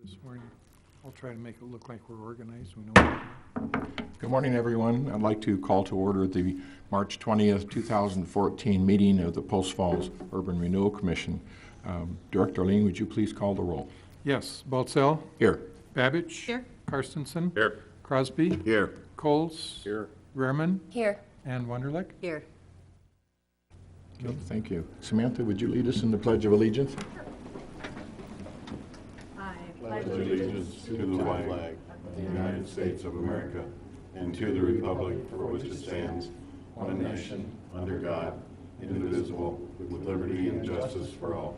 this morning. I'll try to make it look like we're organized. We know. Good morning, everyone. I'd like to call to order the March 20th, 2014 meeting of the Post Falls Urban Renewal Commission. Director Lean, would you please call the roll? Yes. Baltzell? Here. Babbage? Here. Karstensen? Here. Crosby? Here. Coles? Here. Rehrman? Here. And Wunderlich? Here. Okay, thank you. Samantha, would you lead us in the Pledge of Allegiance? I pledge allegiance to the flag of the United States of America and to the republic for which it stands, one nation, under God, indivisible, with liberty and justice for all.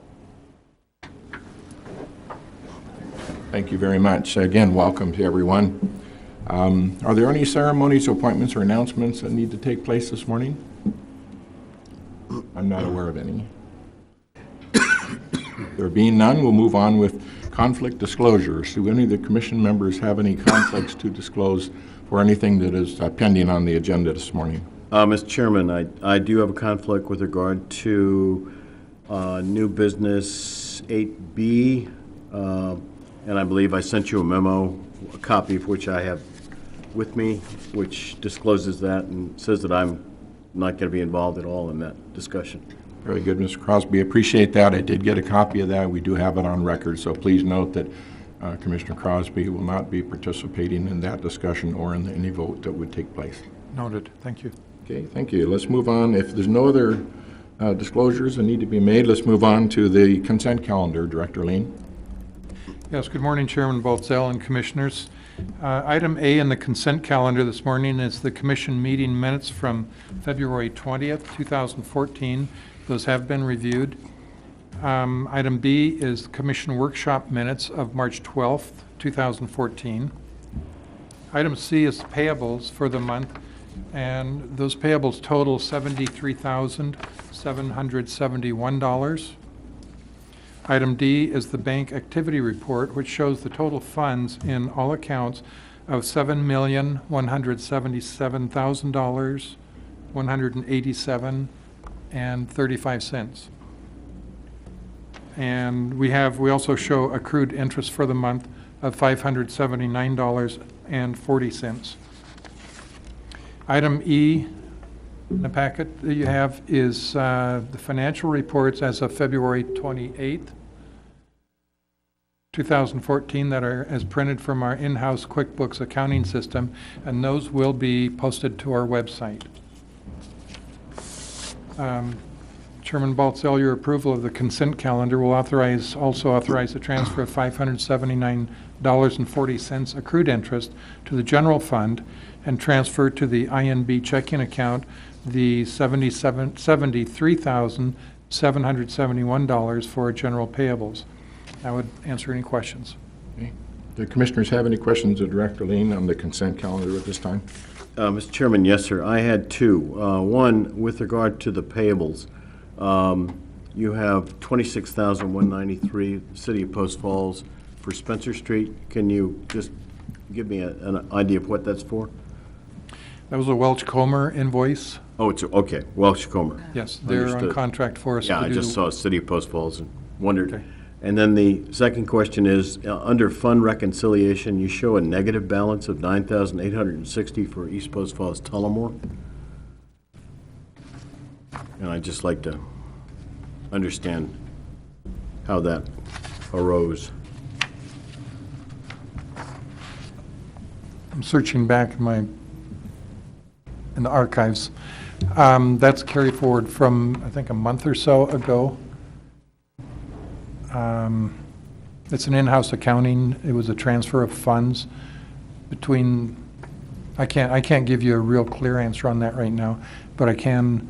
Thank you very much. Again, welcome to everyone. Are there any ceremonies, appointments, or announcements that need to take place this morning? I'm not aware of any. There being none, we'll move on with conflict disclosures. Do any of the commission members have any conflicts to disclose for anything that is pending on the agenda this morning? Mr. Chairman, I do have a conflict with regard to new business 8B, and I believe I sent you a memo, a copy of which I have with me, which discloses that and says that I'm not going to be involved at all in that discussion. Very good, Mr. Crosby. Appreciate that. I did get a copy of that. We do have it on record, so please note that Commissioner Crosby will not be participating in that discussion or in any vote that would take place. Noted. Thank you. Okay, thank you. Let's move on. If there's no other disclosures that need to be made, let's move on to the consent calendar. Director Lean. Yes, good morning, Chairman Baltzell and Commissioners. Item A in the consent calendar this morning is the Commission meeting minutes from February 20th, 2014. Those have been reviewed. Item B is Commission workshop minutes of March 12th, 2014. Item C is payables for the month, and those payables total $73,771. Item D is the bank activity report, which shows the total funds in all accounts of $7,177,000, $187.35. And we also show accrued interest for the month of $579.40. Item E in the packet that you have is the financial reports as of February 28th, 2014, that are as printed from our in-house QuickBooks accounting system, and those will be posted to our website. Chairman Baltzell, your approval of the consent calendar will also authorize the transfer of $579.40 accrued interest to the general fund and transfer to the INB checking account the $73,771 for general payables. I would answer any questions. Okay. Do commissioners have any questions of Director Lean on the consent calendar at this time? Mr. Chairman, yes, sir. I had two. One, with regard to the payables, you have $26,193, City of Post Falls for Spencer Street. Can you just give me an idea of what that's for? That was a Welch Comer invoice. Oh, it's okay. Welsh Comer. Yes, they're on Understood. contract for us Yeah, to I do. just saw City of Post Falls and wondered. Okay. And then the second question is, under fund reconciliation, you show a negative balance of $9,860 for East Post Falls Tullamore. And I'd just like to understand how that arose. I'm searching back in the archives. That's carried forward from, I think, a month or so ago. It's an in-house accounting. It was a transfer of funds between, I can't give you a real clear answer on that right now, but I can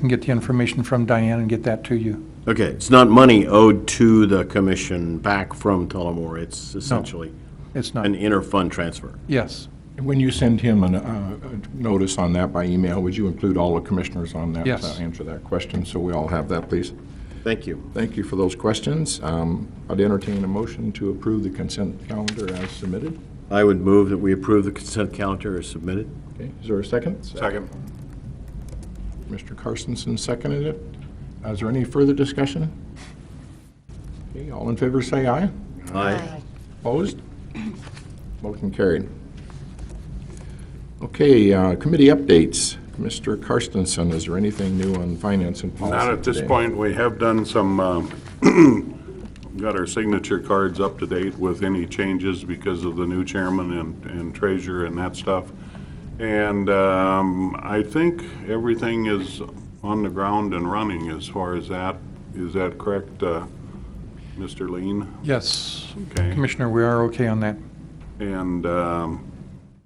get the information from Diane and get that to you. Okay, it's not money owed to the commission back from Tullamore. It's essentially It's not. an inter-fund transfer. Yes. When you send him a notice on that by email, would you include all the commissioners on that Yes. to answer that question, so we all have that, please? Thank you. Thank you for those questions. I'd entertain a motion to approve the consent calendar as submitted. I would move that we approve the consent calendar as submitted. Okay, is there a second? Second. Mr. Karstensen seconded it. Is there any further discussion? Okay, all in favor say aye. Aye. Opposed? Motion carried. Okay, committee updates. Mr. Karstensen, is there anything new on finance and policy Not at this today? point. We have done some, got our signature cards up to date with any changes because of the new chairman and treasurer and that stuff. And I think everything is on the ground and running as far as that. Is that correct, Mr. Lean? Yes, Okay. Commissioner, we are okay on that. And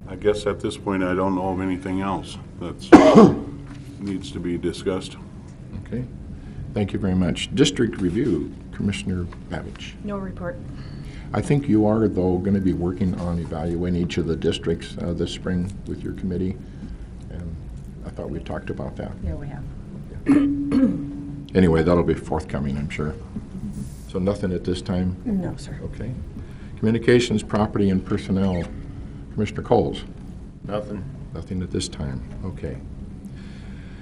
I guess at this point, I don't know of anything else that's needs to be discussed. Okay, thank you very much. District review, Commissioner Babich. No report. I think you are, though, going to be working on evaluating each of the districts this spring with your committee, and I thought we talked about that. Yeah, we have. Anyway, that'll be forthcoming, I'm sure. So nothing at this time? No, sir. Okay. Communications, property, and personnel, Commissioner Coles. Nothing. Nothing at this time. Okay.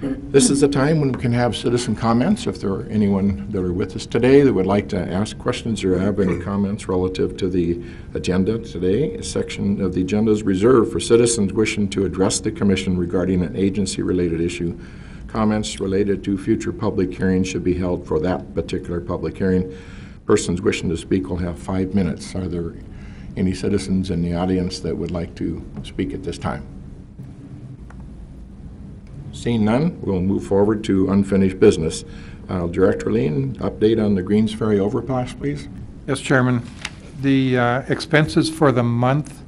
This is the time when we can have citizen comments. If there are anyone that are with us today that would like to ask questions or have any comments relative to the agenda today, a section of the agenda is reserved for citizens wishing to address the commission regarding an agency-related issue. Comments related to future public hearings should be held for that particular public hearing. Persons wishing to speak will have 5 minutes. Are there any citizens in the audience that would like to speak at this time? Seeing none, we'll move forward to unfinished business. Director Lean, update on the Greens Ferry overpass, please. Yes, Chairman. The expenses for the month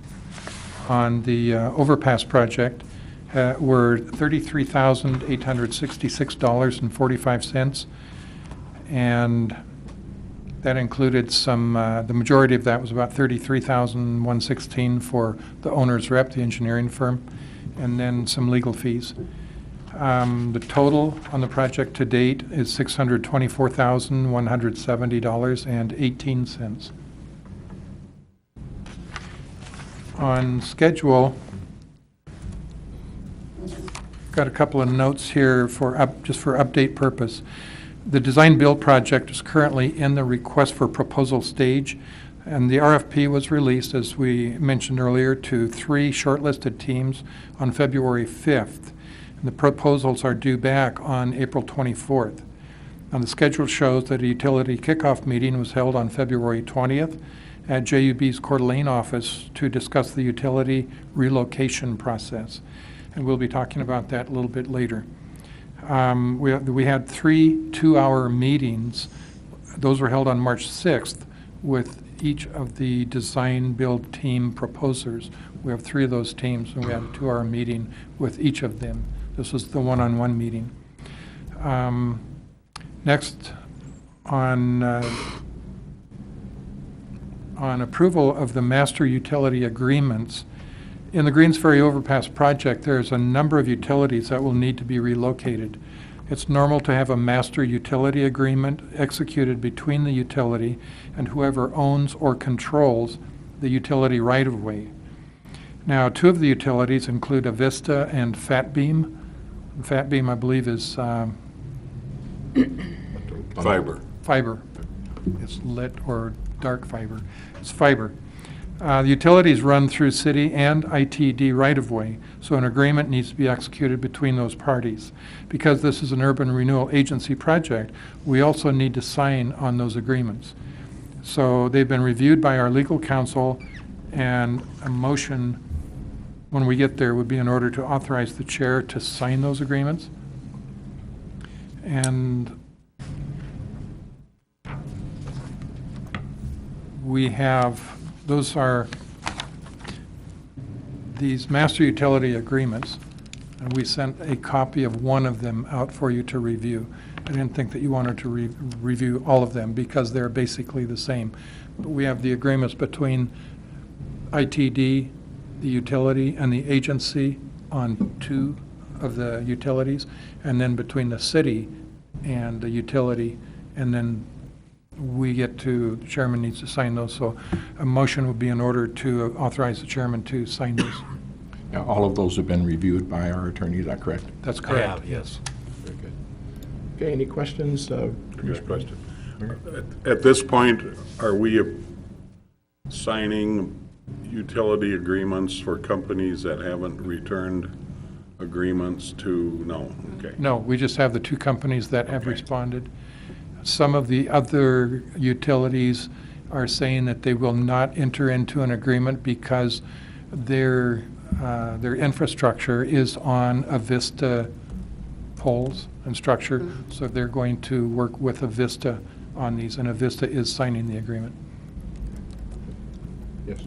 on the overpass project were $33,866.45, and that included some, the majority of that was about $33,116 for the owner's rep, the engineering firm, and then some legal fees. The total on the project to date is $624,170.18. On schedule, got a couple of notes here for just for update purpose. The design build project is currently in the request for proposal stage, and the RFP was released, as we mentioned earlier, to 3 shortlisted teams on February 5th. And the proposals are due back on April 24th. Now, the schedule shows that a utility kickoff meeting was held on February 20th at JUB's Coeur d'Alene office to discuss the utility relocation process. And we'll be talking about that a little bit later. We had 3 2-hour meetings. Those were held on March 6th with each of the design build team proposers. We have 3 of those teams, and we had a 2-hour meeting with each of them. This was the one-on-one meeting. Next, on approval of the master utility agreements, in the Greens Ferry Overpass project, there's a number of utilities that will need to be relocated. It's normal to have a master utility agreement executed between the utility and whoever owns or controls the utility right-of-way. Now, 2 of the utilities include Avista and Fatbeam. Fatbeam, I believe, is Fiber. fiber. It's lit or dark fiber. It's fiber. The utilities run through city and ITD right-of-way, so an agreement needs to be executed between those parties. Because this is an urban renewal agency project, we also need to sign on those agreements. So they've been reviewed by our legal counsel, and a motion, when we get there, would be in order to authorize the chair to sign those agreements. And we have, those are these master utility agreements, and we sent a copy of one of them out for you to review. I didn't think that you wanted to review all of them because they're basically the same. But we have the agreements between ITD, the utility, and the agency on 2 of the utilities, and then between the city and the utility, and then we get to, the chairman needs to sign those, so a motion would be in order to authorize the chairman to sign those. Now, all of those have been reviewed by our attorney, is that correct? That's correct. Yes. Very good. Okay, any questions? Good question. At this point, are we signing utility agreements for companies that haven't returned agreements to, no, okay. No, we just have the two companies that have responded. Some of the other utilities are saying that they will not enter into an agreement because their infrastructure is on Avista poles and structure, so they're going to work with Avista on these, and Avista is signing the agreement.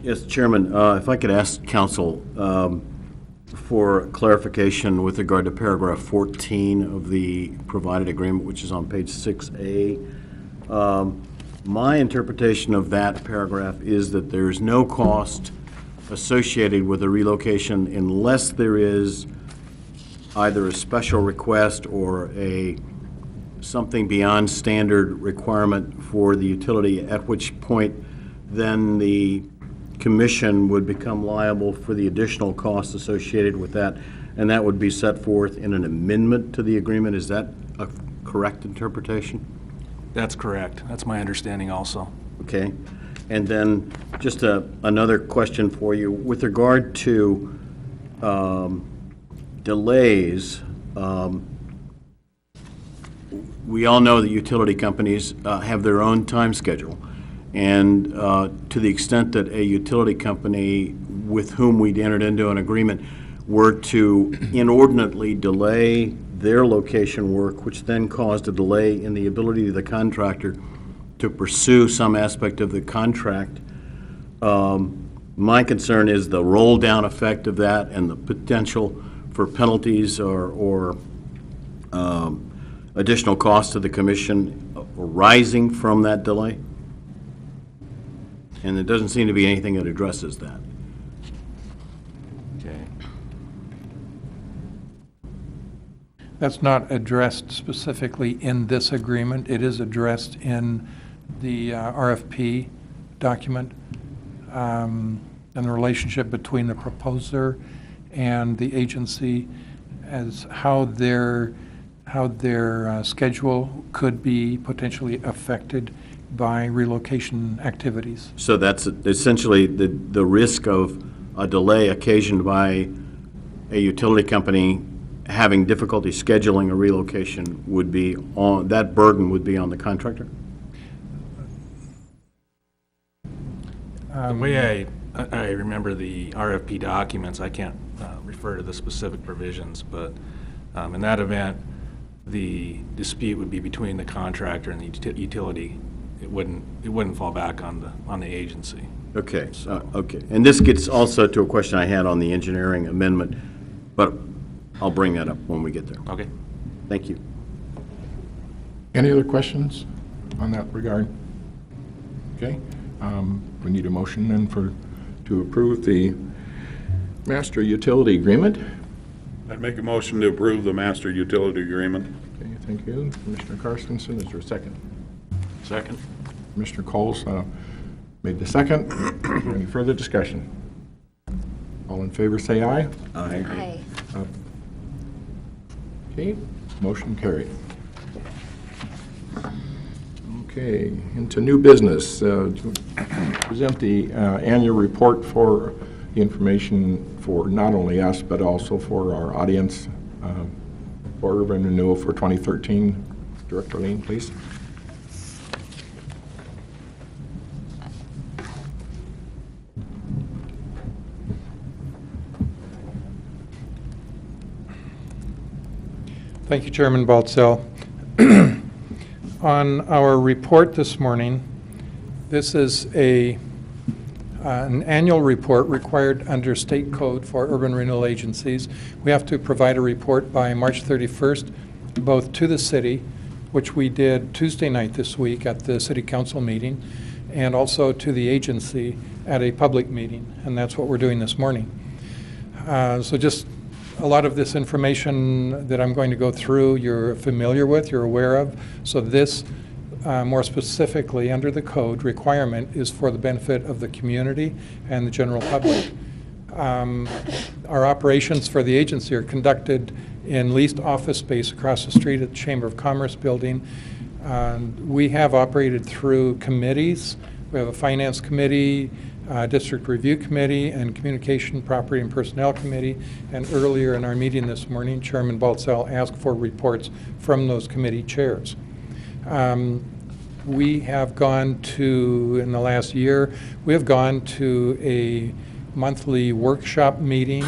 Yes, Chairman, if I could ask council for clarification with regard to paragraph 14 of the provided agreement, which is on page 6A. My interpretation of that paragraph is that there's no cost associated with the relocation unless there is either a special request or something beyond standard requirement for the utility, at which point then the commission would become liable for the additional costs associated with that, and that would be set forth in an amendment to the agreement. Is that a correct interpretation? That's correct. That's my understanding also. Okay. And then just another question for you. With regard to delays, we all know that utility companies have their own time schedule. And to the extent that a utility company with whom we'd entered into an agreement were to inordinately delay their location work, which then caused a delay in the ability of the contractor to pursue some aspect of the contract, my concern is the roll-down effect of that and the potential for penalties or additional costs to the commission arising from that delay. And there doesn't seem to be anything that addresses that. Okay. That's not addressed specifically in this agreement. It is addressed in the RFP document, and the relationship between the proposer and the agency as how their schedule could be potentially affected by relocation activities. So that's essentially the risk of a delay occasioned by a utility company having difficulty scheduling a relocation would be on, that burden would be on the contractor? The way I remember the RFP documents, I can't refer to the specific provisions, but in that event, the dispute would be between the contractor and the utility. It wouldn't fall back on the agency. Okay, okay. And this gets also to a question I had on the engineering amendment, but I'll bring that up when we get there. Okay. Thank you. Any other questions on that regard? Okay, we need a motion then to approve the master utility agreement. I'd make a motion to approve the master utility agreement. Okay, thank you. Commissioner Carstensen, is there a second? Second. Commissioner Coles made the second. Any further discussion? All in favor say aye. Aye. Okay, motion carried. Okay, into new business. Present the annual report for the information for not only us, but also for our audience for Urban Renewal for 2013. Director Lean, please. Thank you, Chairman Baltzell. On our report this morning, this is an annual report required under state code for urban renewal agencies. We have to provide a report by March 31st, both to the city, which we did Tuesday night this week at the city council meeting, and also to the agency at a public meeting, and that's what we're doing this morning. So just a lot of this information that I'm going to go through, you're familiar with, you're aware of. So this, more specifically, under the code requirement is for the benefit of the community and the general public. Our operations for the agency are conducted in leased office space across the street at the Chamber of Commerce building. We have operated through committees. We have a finance committee, District Review Committee and Communication, Property, and Personnel Committee. And earlier in our meeting this morning, Chairman Baltzell asked for reports from those committee chairs. We have gone to, in the last year, we have gone to a monthly workshop meeting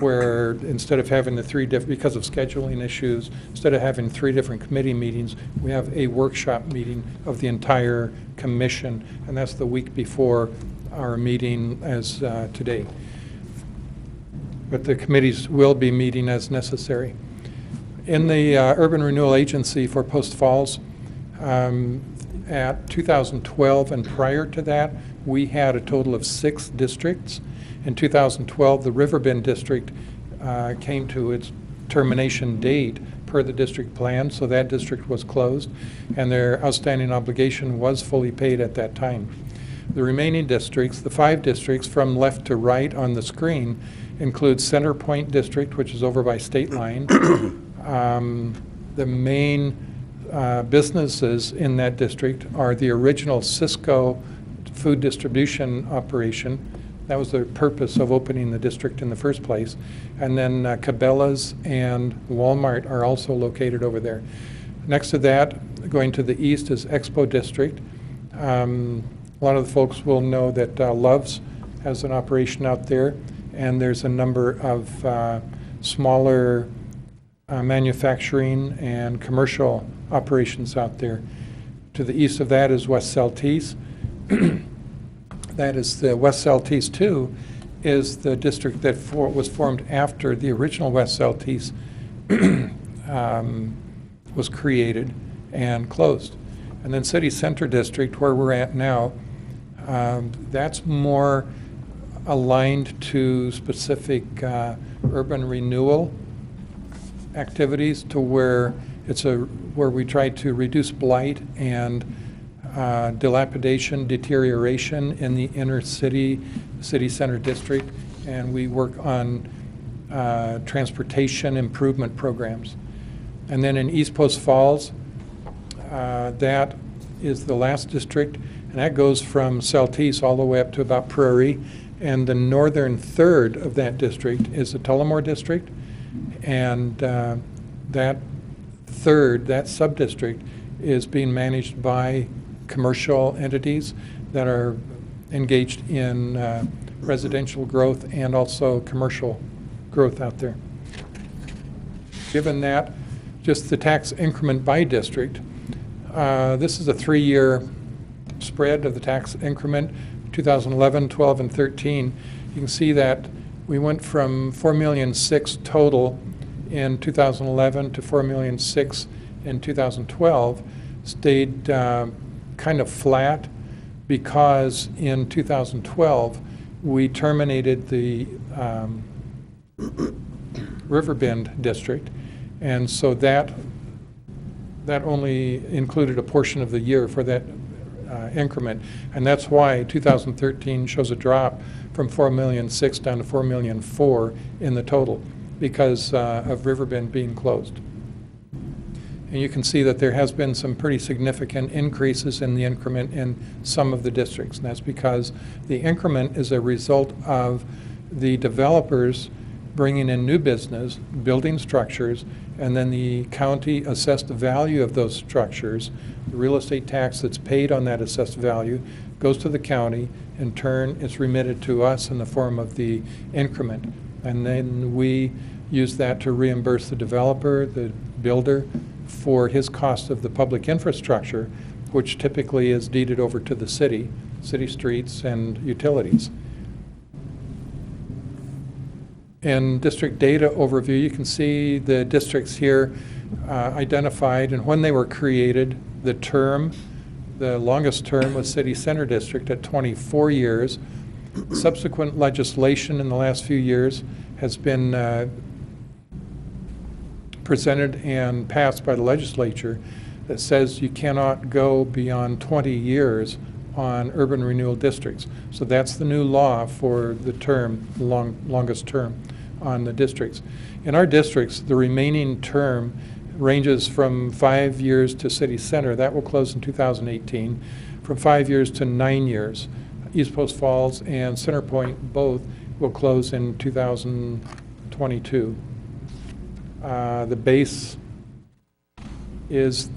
where instead of having the three different, because of scheduling issues, instead of having 3 different committee meetings, we have a workshop meeting of the entire commission, and that's the week before our meeting as today. But the committees will be meeting as necessary. In the Urban Renewal Agency for Post Falls, at 2012 and prior to that, we had a total of 6 districts. In 2012, the Riverbend district came to its termination date per the district plan, so that district was closed, and their outstanding obligation was fully paid at that time. The remaining districts, the 5 districts from left to right on the screen, include Center Point District, which is over by State Line. The main businesses in that district are the original Cisco food distribution operation. That was the purpose of opening the district in the first place. And then Cabela's and Walmart are also located over there. Next to that, going to the east, is Expo District. A lot of the folks will know that Love's has an operation out there, and there's a number of smaller manufacturing and commercial operations out there. To the east of that is West Saltese. That is the West Saltese 2 is the district that was formed after the original West Saltese was created and closed. And then City Center District, where we're at now, that's more aligned to specific urban renewal activities, to where where we try to reduce blight and dilapidation, deterioration in the inner city center district, and we work on transportation improvement programs. And then in East Post Falls, that is the last district, and that goes from Saltese all the way up to about Prairie, and the northern third of that district is the Tullamore district, and that sub-district is being managed by commercial entities that are engaged in residential growth and also commercial growth out there. Given that, just the tax increment by district, this is a 3-year spread of the tax increment, 2011, 12, and 13. You can see that we went from $4.6 million total in 2011 to $4.6 million in 2012, stayed kind of flat because in 2012 we terminated the Riverbend district, and so that only included a portion of the year for that increment, and that's why 2013 shows a drop from $4.6 million down to $4.4 million in the total, because of Riverbend being closed. And you can see that there has been some pretty significant increases in the increment in some of the districts, and that's because the increment is a result of the developers bringing in new business, building structures, and then the county assessed the value of those structures. The real estate tax that's paid on that assessed value goes to the county. In turn, it's remitted to us in the form of the increment. And then we use that to reimburse the developer, the builder, for his cost of the public infrastructure, which typically is deeded over to the city streets and utilities. In district data overview, you can see the districts here identified and when they were created, the term. The longest term was City Center District at 24 years. Subsequent legislation in the last few years has been presented and passed by the legislature that says you cannot go beyond 20 years on urban renewal districts. So that's the new law for the term, the longest term on the districts. In our districts, the remaining term ranges from 5 years to City Center. That will close in 2018. From 5 years to 9 years. East Post Falls and Centerpoint both will close in 2022. The base is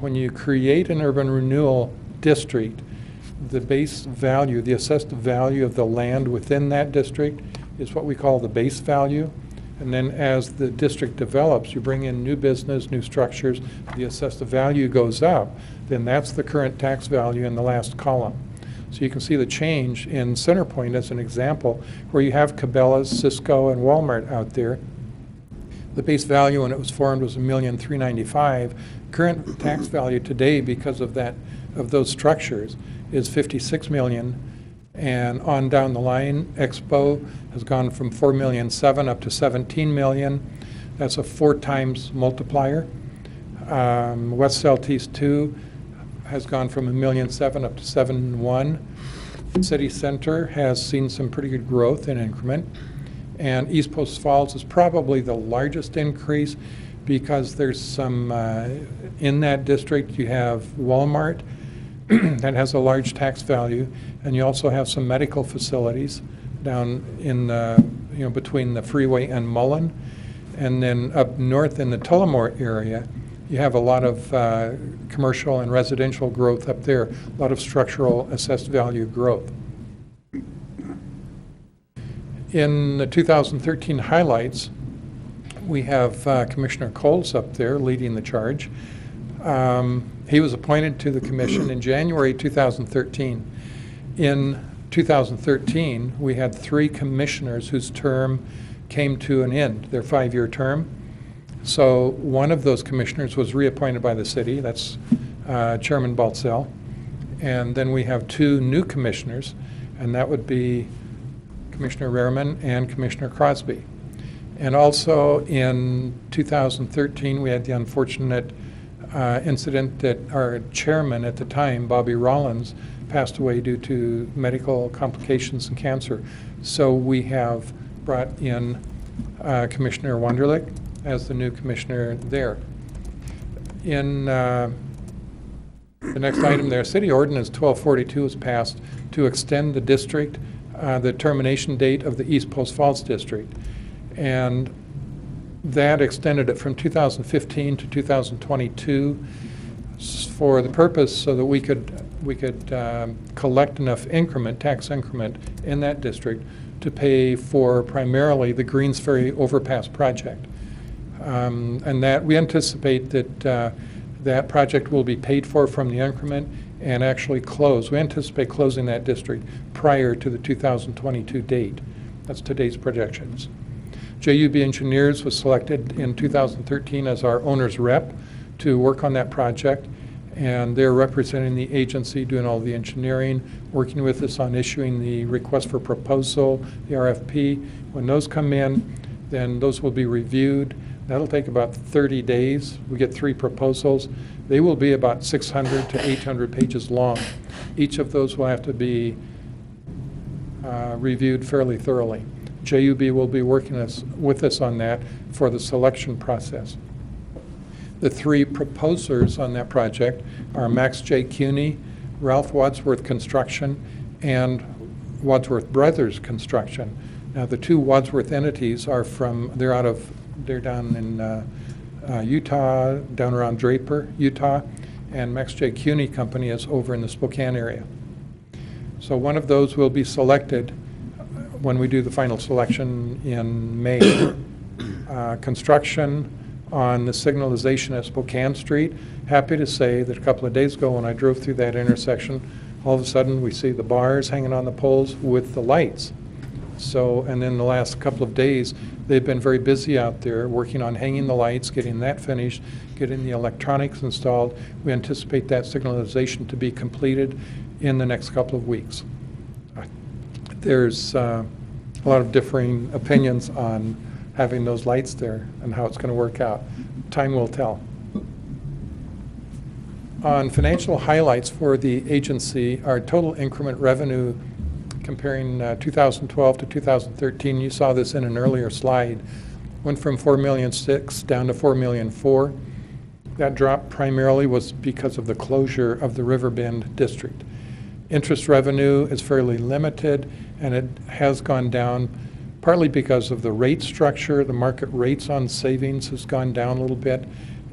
when you create an urban renewal district, the base value, the assessed value of the land within that district is what we call the base value. And then as the district develops, you bring in new business, new structures, the assessed value goes up, then that's the current tax value in the last column. So you can see the change in Centerpoint as an example, where you have Cabela's, Cisco, and Walmart out there. The base value when it was formed was $1,395,000. Current tax value today, because of those structures, is $56 million. And on down the line, Expo has gone from $4,700,000 up to $17 million. That's a 4 times multiplier. West Celtice 2 has gone from $1,700,000 up to $7,100,000. City Center has seen some pretty good growth in increment. And East Post Falls is probably the largest increase because there's some, in that district you have Walmart that has a large tax value, and you also have some medical facilities down in the, between the freeway and Mullen. And then up north in the Tullamore area, you have a lot of commercial and residential growth up there, a lot of structural assessed value growth. In the 2013 highlights, we have Commissioner Coles up there leading the charge. He was appointed to the commission in January 2013. In 2013, we had 3 commissioners whose term came to an end, their 5-year term. So one of those commissioners was reappointed by the city, that's Chairman Baltzell. And then we have 2 new commissioners, and that would be Commissioner Rehrman and Commissioner Crosby. And also in 2013, we had the unfortunate incident that our chairman at the time, Bobby Rollins, passed away due to medical complications and cancer. So we have brought in Commissioner Wunderlich as the new commissioner there. In the next item there, City Ordinance 1242 was passed to extend the district, the termination date of the East Post Falls district. And that extended it from 2015 to 2022 for the purpose so that we could collect enough increment, tax increment in that district to pay for primarily the Greens Ferry Overpass project. And that we anticipate that that project will be paid for from the increment and actually close. We anticipate closing that district prior to the 2022 date. That's today's projections. JUB Engineers was selected in 2013 as our owner's rep to work on that project, and they're representing the agency, doing all the engineering, working with us on issuing the request for proposal, the RFP. When those come in, then those will be reviewed. That'll take about 30 days. We get 3 proposals. They will be about 600 to 800 pages long. Each of those will have to be reviewed fairly thoroughly. JUB will be working with us on that for the selection process. The 3 proposers on that project are Max J. Cuny, Ralph Wadsworth Construction, and Wadsworth Brothers Construction. Now, the 2 Wadsworth entities are they're down in Utah, down around Draper, Utah, and Max J. Cuny Company is over in the Spokane area. So one of those will be selected when we do the final selection in May. Construction on the signalization at Spokane Street. Happy to say that a couple of days ago when I drove through that intersection, all of a sudden we see the bars hanging on the poles with the lights. So, and then the last couple of days, they've been very busy out there working on hanging the lights, getting that finished, getting the electronics installed. We anticipate that signalization to be completed in the next couple of weeks. There's a lot of differing opinions on having those lights there and how it's going to work out. Time will tell. On financial highlights for the agency, our total increment revenue comparing 2012 to 2013, you saw this in an earlier slide, went from $4,600,000 down to $4,400,000. That drop primarily was because of the closure of the Riverbend district. Interest revenue is fairly limited, and it has gone down partly because of the rate structure. The market rates on savings has gone down a little bit,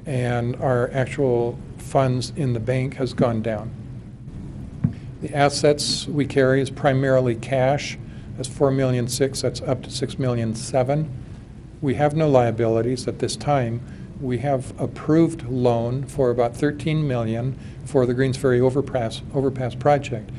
and our actual funds in the bank has gone down. The assets we carry is primarily cash. That's $4.6 million. That's up to $6.7 million. We have no liabilities at this time. We have approved loan for about $13 million for the Greens Ferry overpass project.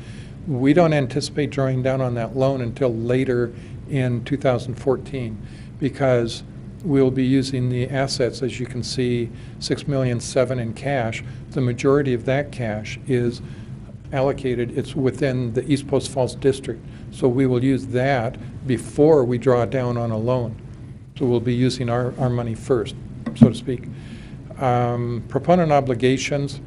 We don't anticipate drawing down on that loan until later in 2014 because we'll be using the assets, as you can see, $6.7 million in cash. The majority of that cash is allocated. It's within the East Post Falls district. So we will use that before we draw down on a loan. So we'll be using our money first, so to speak. Proponent obligations,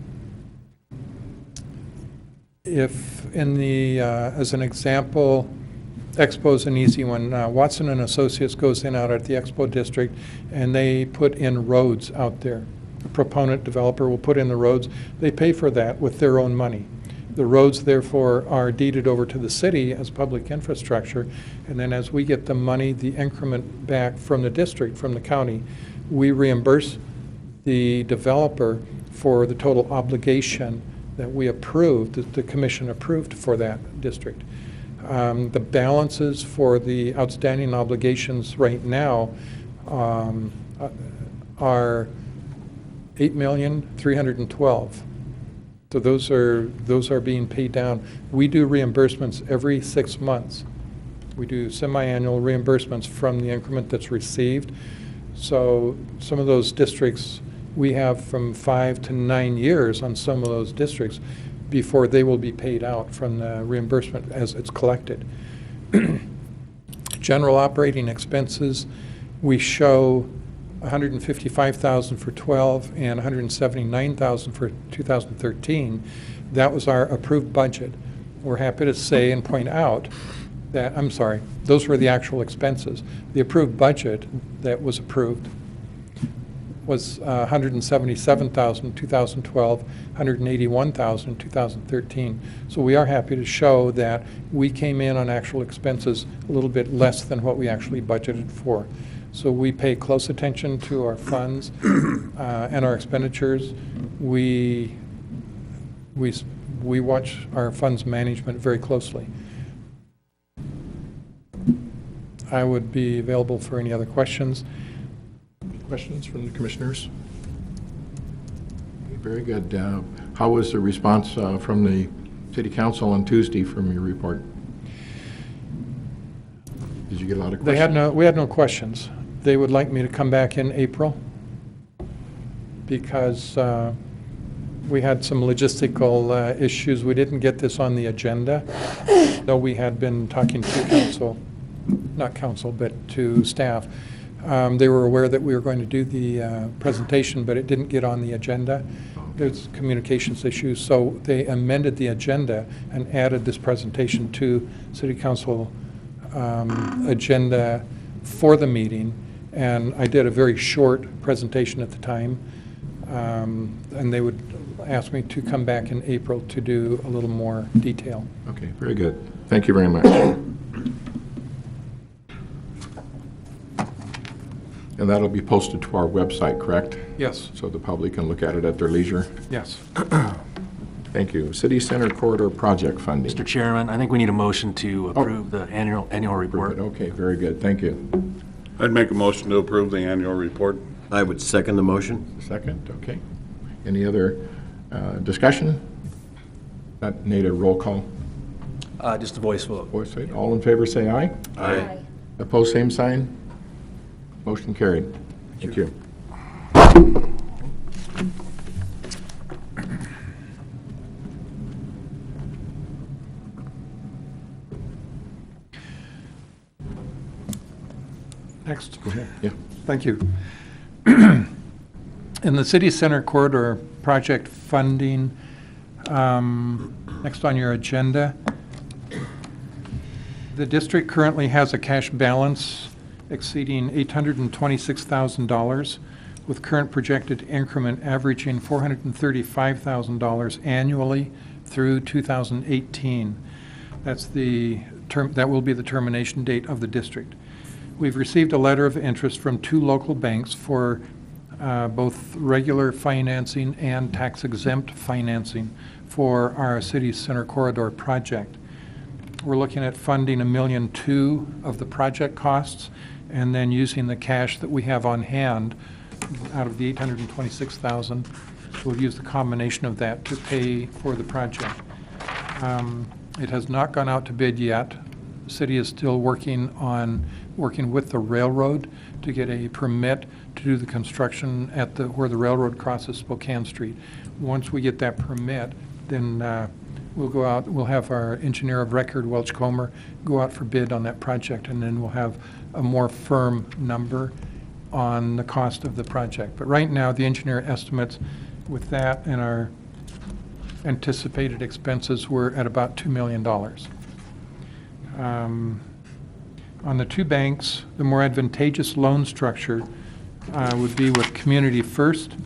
if in the, as an example, Expo's an easy one. Watson and Associates goes in out at the Expo district and they put in roads out there. A proponent developer will put in the roads. They pay for that with their own money. The roads, therefore, are deeded over to the city as public infrastructure, and then as we get the money, the increment back from the district, from the county, we reimburse the developer for the total obligation that we approved, that the commission approved for that district. The balances for the outstanding obligations right now are $8,312,000. So those are being paid down. We do reimbursements every 6 months. We do semi-annual reimbursements from the increment that's received. So some of those districts, we have from 5 to 9 years on some of those districts before they will be paid out from the reimbursement as it's collected. General operating expenses, we show $155,000 for 12 and $179,000 for 2013. That was our approved budget. We're happy to say and point out that, I'm sorry, those were the actual expenses. The approved budget that was approved was $177,000 in 2012, $181,000 in 2013. So we are happy to show that we came in on actual expenses a little bit less than what we actually budgeted for. So we pay close attention to our funds and our expenditures. We watch our funds management very closely. I would be available for any other questions. Questions from the commissioners? Very good. How was the response from the City Council on Tuesday from your report? Did you get a lot of questions? We had no questions. They would like me to come back in April because we had some logistical issues. We didn't get this on the agenda, though we had been talking to council, not council, but to staff. They were aware that we were going to do the presentation, but it didn't get on the agenda. There's communications issues, so they amended the agenda and added this presentation to City Council agenda for the meeting. And I did a very short presentation at the time, and they would ask me to come back in April to do a little more detail. Okay, very good. Thank you very much. And that'll be posted to our website, correct? Yes. So the public can look at it at their leisure? Yes. Thank you. City Center Corridor Project Funding. Mr. Chairman, I think we need a motion to approve the annual report. Okay, very good. Thank you. I'd make a motion to approve the annual report. I would second the motion. Second, okay. Any other discussion? That need a roll call. Just a voice vote. Voice vote. All in favor, say aye. Aye. Opposed, same sign. Motion carried. Thank you. Next. Go ahead. Yeah. Thank you. In the City Center Corridor project funding, next on your agenda, the district currently has a cash balance exceeding $826,000, with current projected increment averaging $435,000 annually through 2018. That's the term, that will be the termination date of the district. We've received a letter of interest from 2 local banks for both regular financing and tax-exempt financing for our city center corridor project. We're looking at funding $1.2 million of the project costs, and then using the cash that we have on hand out of the $826,000. We'll use the combination of that to pay for the project. It has not gone out to bid yet. The city is still working with the railroad to get a permit to do the construction at where the railroad crosses Spokane Street. Once we get that permit, then we'll go out, we'll have our engineer of record, Welch Comer, go out for bid on that project, and then we'll have a more firm number on the cost of the project. But right now, the engineer estimates with that and our anticipated expenses were at about $2 million. On the 2 banks, the more advantageous loan structure would be with Community First,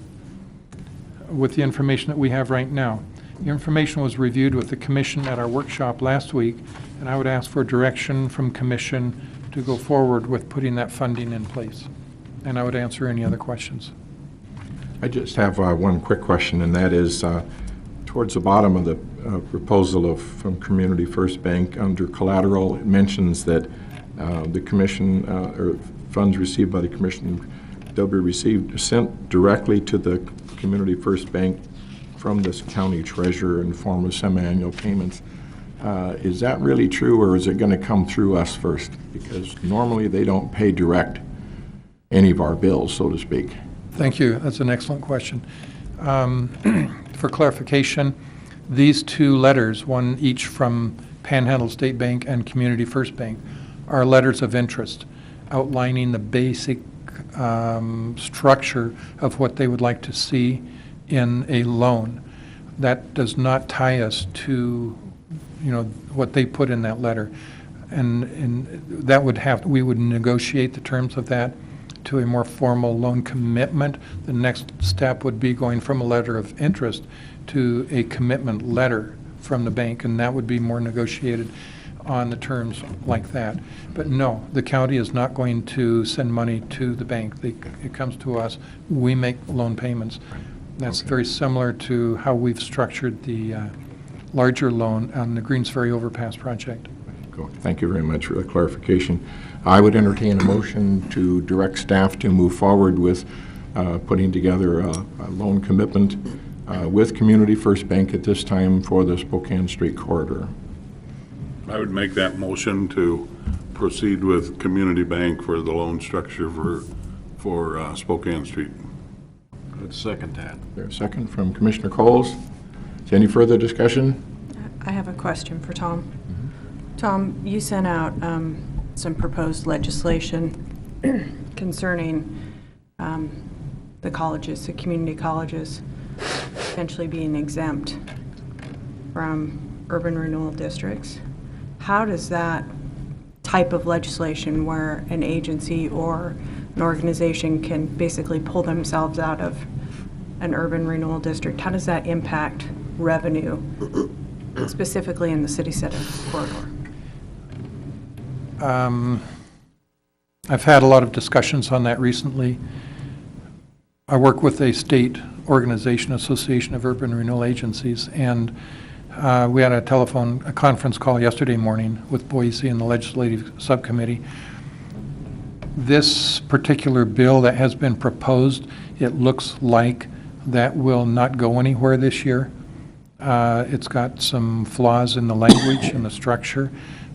with the information that we have right now. The information was reviewed with the commission at our workshop last week, and I would ask for direction from commission to go forward with putting that funding in place. And I would answer any other questions. I just have one quick question, and that is towards the bottom of the proposal from Community First Bank under collateral, it mentions that the commission or funds received by the commission, they'll be sent directly to the Community First Bank from this county treasurer in the form of semi-annual payments. Is that really true, or is it going to come through us first? Because normally they don't pay direct any of our bills, so to speak. Thank you. That's an excellent question. For clarification, these 2 letters, one each from Panhandle State Bank and Community First Bank, are letters of interest outlining the basic structure of what they would like to see in a loan. That does not tie us to, what they put in that letter. And that would we would negotiate the terms of that to a more formal loan commitment. The next step would be going from a letter of interest to a commitment letter from the bank, and that would be more negotiated on the terms like that. But no, the county is not going to send money to the bank. It comes to us. We make loan payments. That's very similar to how we've structured the larger loan on the Greens Ferry Overpass project. Cool. Thank you very much for the clarification. I would entertain a motion to direct staff to move forward with putting together a loan commitment with Community First Bank at this time for the Spokane Street corridor. I would make that motion to proceed with Community Bank for the loan structure for Spokane Street. I'd second that. There's a second from Commissioner Coles. Is there any further discussion? I have a question for Tom. Mm-hmm. Tom, you sent out some proposed legislation concerning the colleges, the community colleges, potentially being exempt from urban renewal districts. How does that type of legislation where an agency or an organization can basically pull themselves out of an urban renewal district, how does that impact revenue, specifically in the city center corridor? I've had a lot of discussions on that recently. I work with a state organization, Association of Urban Renewal Agencies, and we had a conference call yesterday morning with Boise and the legislative subcommittee. This particular bill that has been proposed, it looks like that will not go anywhere this year. It's got some flaws in the language and the structure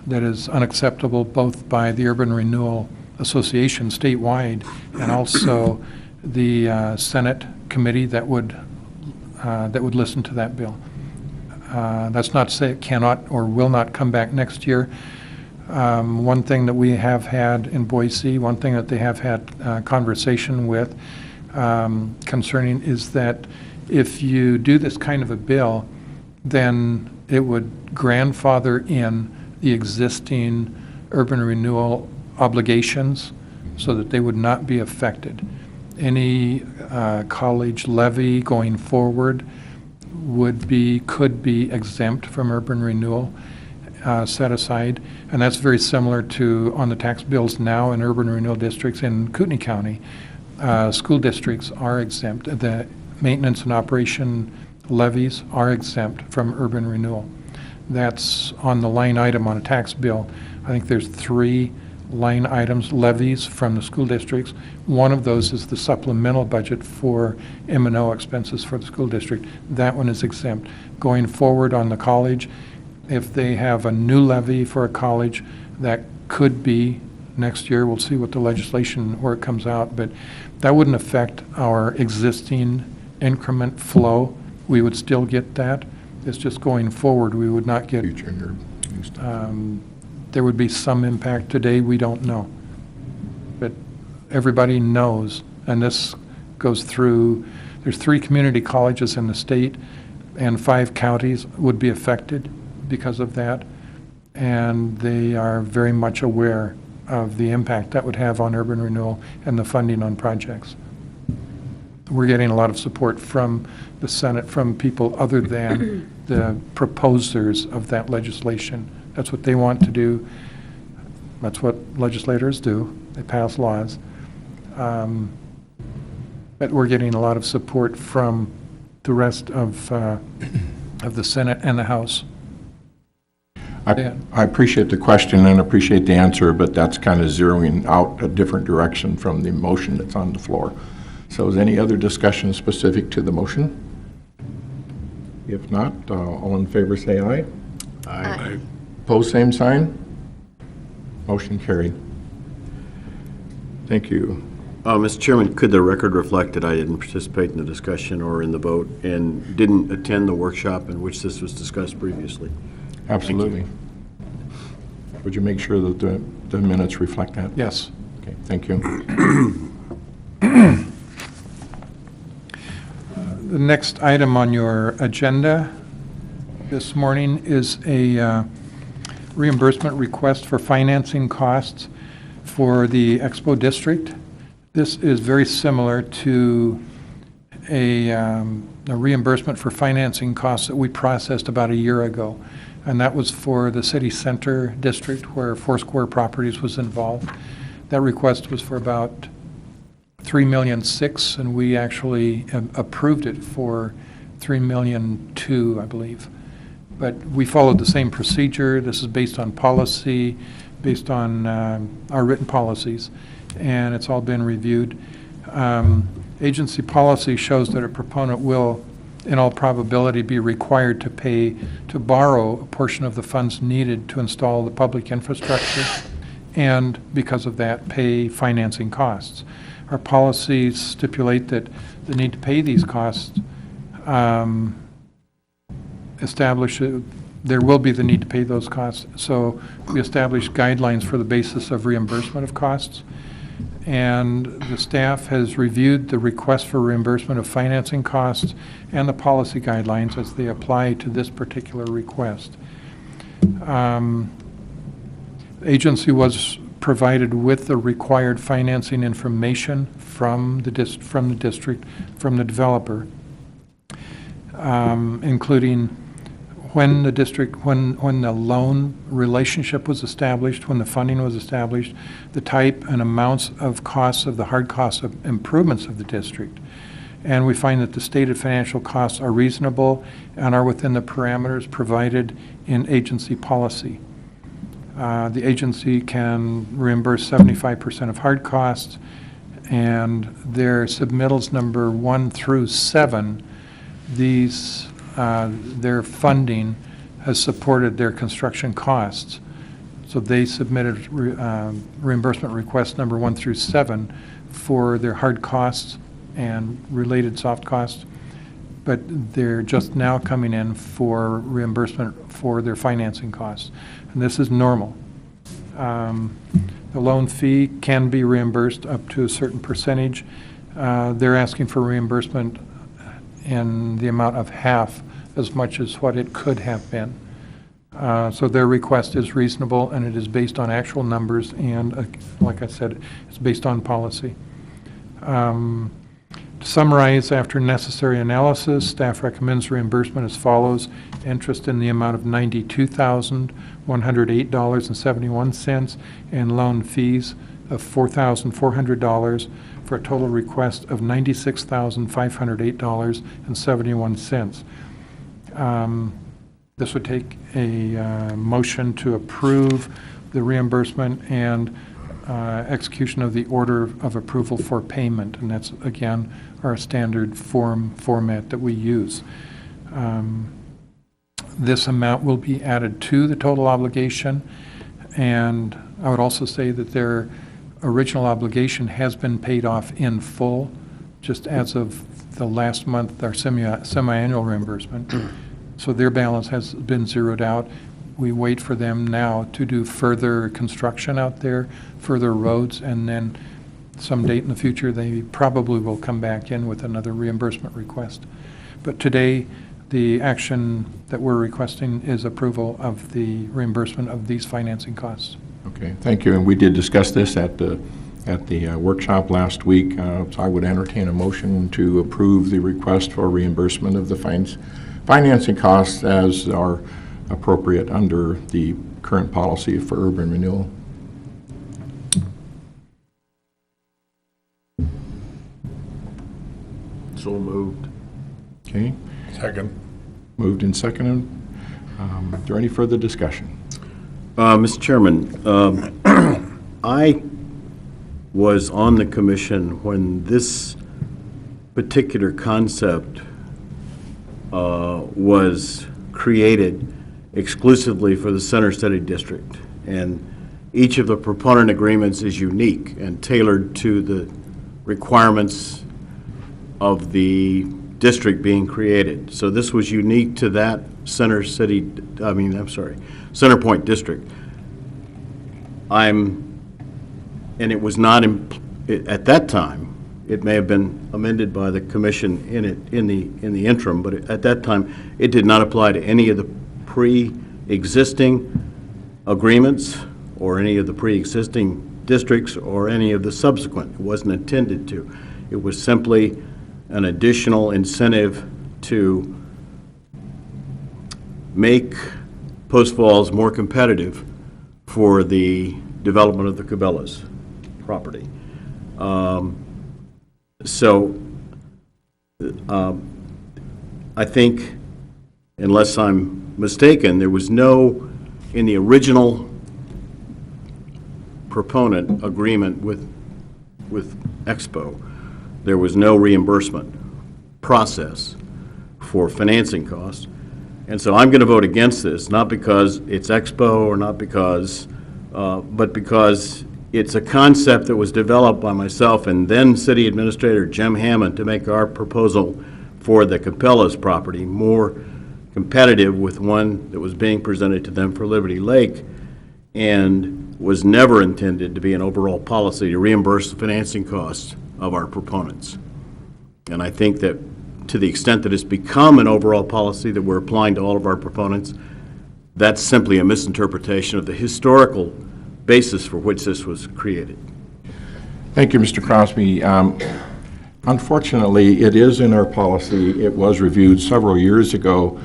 that is unacceptable both by the Urban Renewal Association statewide and also the Senate committee that would listen to that bill. That's not to say it cannot or will not come back next year. One thing that we have had in Boise, one thing that they have had conversation with concerning is that if you do this kind of a bill, then it would grandfather in the existing urban renewal obligations so that they would not be affected. Any college levy going forward could be exempt from urban renewal, set aside. And that's very similar to on the tax bills now in urban renewal districts in Kootenai County. School districts are exempt. The maintenance and operation levies are exempt from urban renewal. That's on the line item on a tax bill. I think there's 3 line items, levies from the school districts. One of those is the supplemental budget for M&O expenses for the school district. That one is exempt. Going forward on the college, if they have a new levy for a college, that could be next year. We'll see what the legislation, where it comes out, but that wouldn't affect our existing increment flow. We would still get that. It's just going forward, we would not get, Future new stuff. there would be some impact. Today, we don't know. But everybody knows, and this goes through, there's 3 community colleges in the state, and 5 counties would be affected because of that. And they are very much aware of the impact that would have on urban renewal and the funding on projects. We're getting a lot of support from the Senate, from people other than the proposers of that legislation. That's what they want to do. That's what legislators do. They pass laws. But we're getting a lot of support from the rest of the Senate and the House. I appreciate the question and appreciate the answer, but that's kind of zeroing out a different direction from the motion that's on the floor. So is any other discussion specific to the motion? If not, all in favor say aye. Aye. Opposed, same sign. Motion carried. Thank you. Mr. Chairman, could the record reflect that I didn't participate in the discussion or in the vote and didn't attend the workshop in which this was discussed previously? Absolutely. Would you make sure that the minutes reflect that? Yes. Okay, thank you. The next item on your agenda this morning is a reimbursement request for financing costs for the Expo District. This is very similar to a reimbursement for financing costs that we processed about a year ago. And that was for the city center district where Foursquare Properties was involved. That request was for about $3.6 million, and we actually approved it for $3.2 million, I believe. But we followed the same procedure. This is based on policy, based on our written policies, and it's all been reviewed. Agency policy shows that a proponent will, in all probability, be required to borrow a portion of the funds needed to install the public infrastructure, and because of that, pay financing costs. Our policies stipulate that the need to pay these costs there will be the need to pay those costs. So we establish guidelines for the basis of reimbursement of costs. And the staff has reviewed the request for reimbursement of financing costs and the policy guidelines as they apply to this particular request. Agency was provided with the required financing information from the district, from the developer, including when the loan relationship was established, when the funding was established, the type and amounts of costs of the hard costs of improvements of the district. And we find that the stated financial costs are reasonable and are within the parameters provided in agency policy. The agency can reimburse 75% of hard costs, and their submittals number 1 through 7, their funding has supported their construction costs. So they submitted reimbursement request number 1 through 7 for their hard costs and related soft costs, but they're just now coming in for reimbursement for their financing costs. And this is normal. The loan fee can be reimbursed up to a certain percentage. They're asking for reimbursement in the amount of half as much as what it could have been. So their request is reasonable, and it is based on actual numbers, and like I said, it's based on policy. To summarize, after necessary analysis, staff recommends reimbursement as follows. Interest in the amount of $92,108.71 and loan fees of $4,400 for a total request of $96,508.71. This would take a motion to approve the reimbursement and execution of the order of approval for payment, and that's, again, our standard format that we use. This amount will be added to the total obligation, and I would also say that their original obligation has been paid off in full, just as of the last month, our semi-annual reimbursement. So their balance has been zeroed out. We wait for them now to do further construction out there, further roads, and then some date in the future, they probably will come back in with another reimbursement request. But today, the action that we're requesting is approval of the reimbursement of these financing costs. Okay, thank you. And we did discuss this at the workshop last week. So I would entertain a motion to approve the request for reimbursement of the financing costs as are appropriate under the current policy for urban renewal. So moved. Okay, Second. moved and seconded. Is there any further discussion? Mr. Chairman, I was on the commission when this particular concept was created exclusively for the Center Study District. And each of the proponent agreements is unique and tailored to the requirements of the district being created. So this was unique to that Center Point District. And it was not, at that time, it may have been amended by the commission in the interim, but at that time, it did not apply to any of the pre-existing agreements or any of the pre-existing districts or any of the subsequent. It wasn't intended to. It was simply an additional incentive to make Post Falls more competitive for the development of the Cabela's property. I think, unless I'm mistaken, there was no, in the original proponent agreement with Expo, there was no reimbursement process for financing costs. And so I'm going to vote against this, not because it's Expo or not because, but because it's a concept that was developed by myself and then City Administrator Jim Hammond to make our proposal for the Cabela's property more competitive with one that was being presented to them for Liberty Lake, and was never intended to be an overall policy to reimburse the financing costs of our proponents. And I think that to the extent that it's become an overall policy that we're applying to all of our proponents, that's simply a misinterpretation of the historical basis for which this was created. Thank you, Mr. Crosby. Unfortunately, it is in our policy. It was reviewed several years ago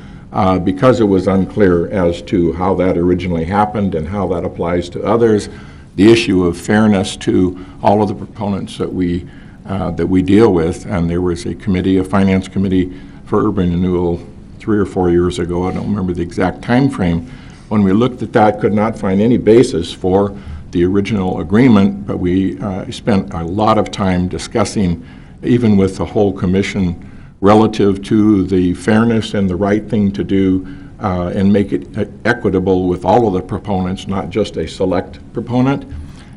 because it was unclear as to how that originally happened and how that applies to others. The issue of fairness to all of the proponents that we deal with, and there was a committee, a finance committee for urban renewal 3 or 4 years ago. I don't remember the exact time frame. When we looked at that, could not find any basis for the original agreement, but we spent a lot of time discussing, even with the whole commission, relative to the fairness and the right thing to do and make it equitable with all of the proponents, not just a select proponent.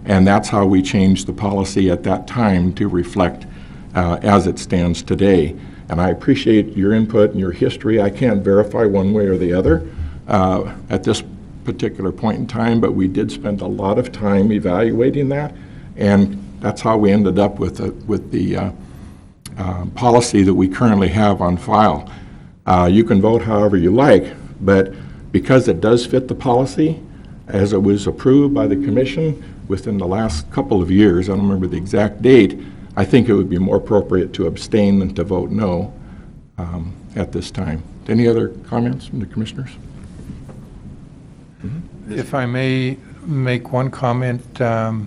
And that's how we changed the policy at that time to reflect as it stands today. And I appreciate your input and your history. I can't verify one way or the other at this particular point in time, but we did spend a lot of time evaluating that, and that's how we ended up with the policy that we currently have on file. You can vote however you like, but because it does fit the policy as it was approved by the commission within the last couple of years, I don't remember the exact date, I think it would be more appropriate to abstain than to vote no at this time. Any other comments from the commissioners? If I may make one comment, the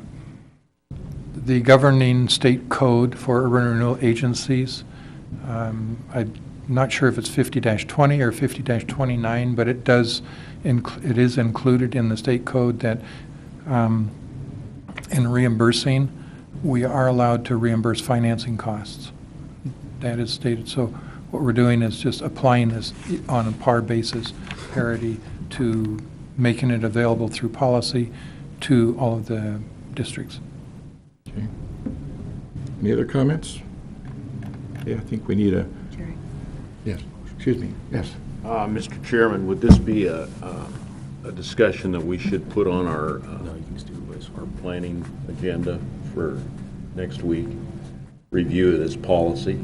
governing state code for urban renewal agencies, I'm not sure if it's 50-20 or 50-29, but it is included in the state code that in reimbursing, we are allowed to reimburse financing costs. That is stated. So what we're doing is just applying this on a par basis, parity, to making it available through policy to all of the districts. Okay. Any other comments? Yeah, I think we need a, Jerry. yes, excuse me, yes. Mr. Chairman, would this be a discussion that we should put on our planning agenda for next week? Review this policy?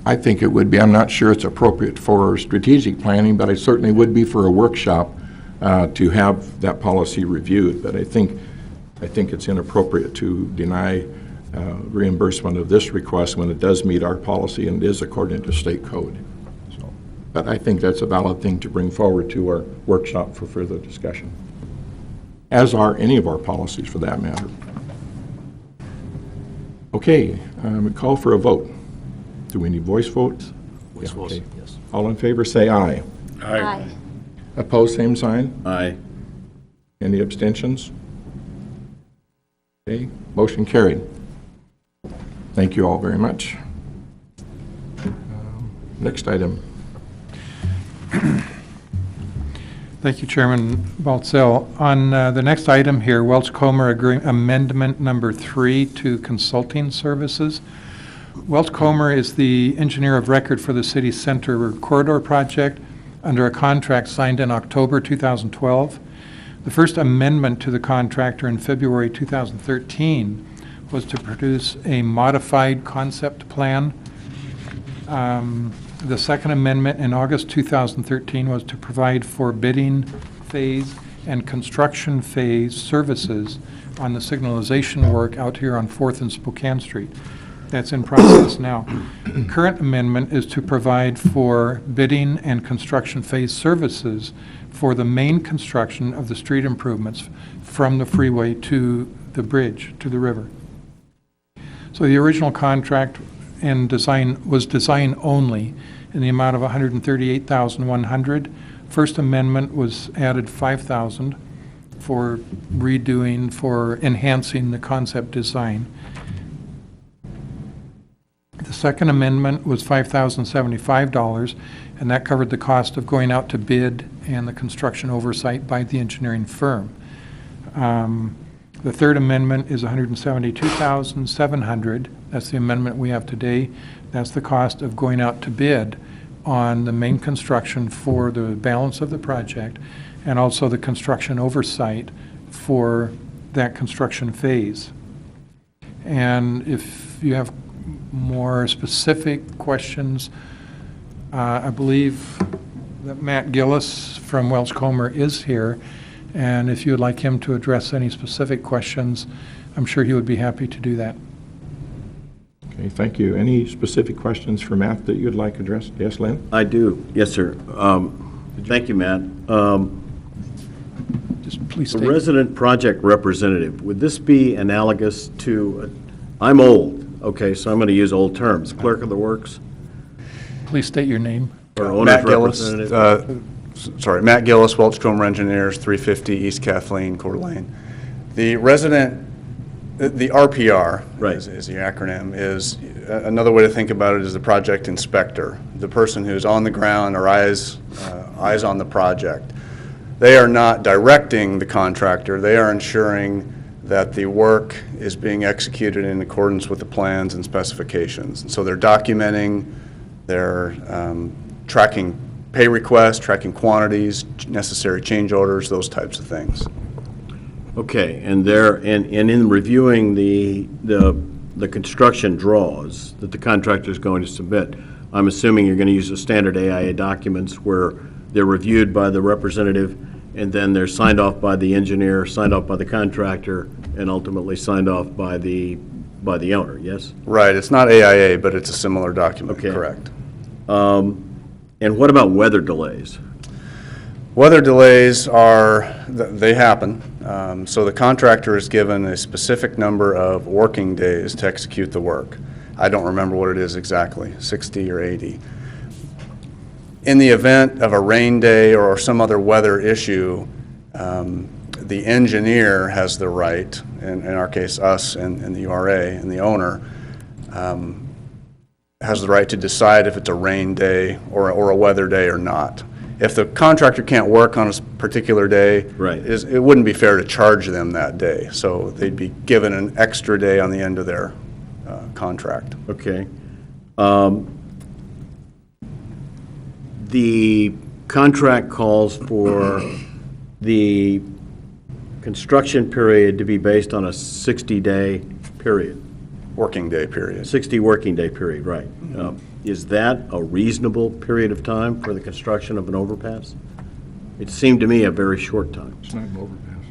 I think it would be. I'm not sure it's appropriate for strategic planning, but it certainly would be for a workshop to have that policy reviewed. But I think it's inappropriate to deny reimbursement of this request when it does meet our policy and it is according to state code. So, but I think that's a valid thing to bring forward to our workshop for further discussion, as are any of our policies for that matter. Okay, we call for a vote. Do we need voice votes? Voice Yeah, votes, okay. yes. All in favor, say aye. Aye. Opposed, same sign. Aye. Any abstentions? Okay, motion carried. Thank you all very much. Next item. Thank you, Chairman Baltzell. On the next item here, Welch-Comer Amendment Number 3 to Consulting Services. Welch-Comer is the engineer of record for the City Center Corridor Project under a contract signed in October 2012. The first amendment to the contractor in February 2013 was to produce a modified concept plan. The second amendment in August 2013 was to provide for bidding phase and construction phase services on the signalization work out here on 4th and Spokane Street. That's in process now. The current amendment is to provide for bidding and construction phase services for the main construction of the street improvements from the freeway to the bridge, to the river. So the original contract and design was design only in the amount of $138,100. First amendment was added $5,000 for redoing, for enhancing the concept design. The second amendment was $5,075, and that covered the cost of going out to bid and the construction oversight by the engineering firm. The third amendment is $172,700. That's the amendment we have today. That's the cost of going out to bid on the main construction for the balance of the project and also the construction oversight for that construction phase. And if you have more specific questions, I believe that Matt Gillis from Welch-Comer is here, and if you would like him to address any specific questions, I'm sure he would be happy to do that. Okay, thank you. Any specific questions for Matt that you'd like addressed? Yes, Lynn? I do. Yes, sir. Thank you, Matt. Just please The state, resident project representative, would this be analogous to, I'm old, okay, so I'm going to use old terms, clerk of the works please state your name. or owner's Matt Gillis, representative? Matt Gillis, Welch-Comer Engineers, 350 East Kathleen, Coeur d'Alene. The resident, the RPR Right. is the acronym, is another way to think about it is the project inspector, the person who's on the ground or eyes on the project. They are not directing the contractor, they are ensuring that the work is being executed in accordance with the plans and specifications. And so they're documenting, they're tracking pay requests, tracking quantities, necessary change orders, those types of things. Okay, and in reviewing the construction draws that the contractor is going to submit, I'm assuming you're going to use the standard AIA documents where they're reviewed by the representative and then they're signed off by the engineer, signed off by the contractor, and ultimately signed off by the by the owner, yes? Right, it's not AIA, but it's a similar document, Okay. correct. And what about weather delays? Weather delays they happen. So the contractor is given a specific number of working days to execute the work. I don't remember what it is exactly, 60 or 80. In the event of a rain day or some other weather issue, the engineer has the right, in our case, us and the URA and the owner, has the right to decide if it's a rain day or a weather day or not. If the contractor can't work on a particular day, Right. it wouldn't be fair to charge them that day. So they'd be given an extra day on the end of their contract. Okay. The contract calls for the construction period to be based on a 60-day period, Working day period. 60 working day period, right. Is that a reasonable period of time for the construction of an overpass? It seemed to me a very short time.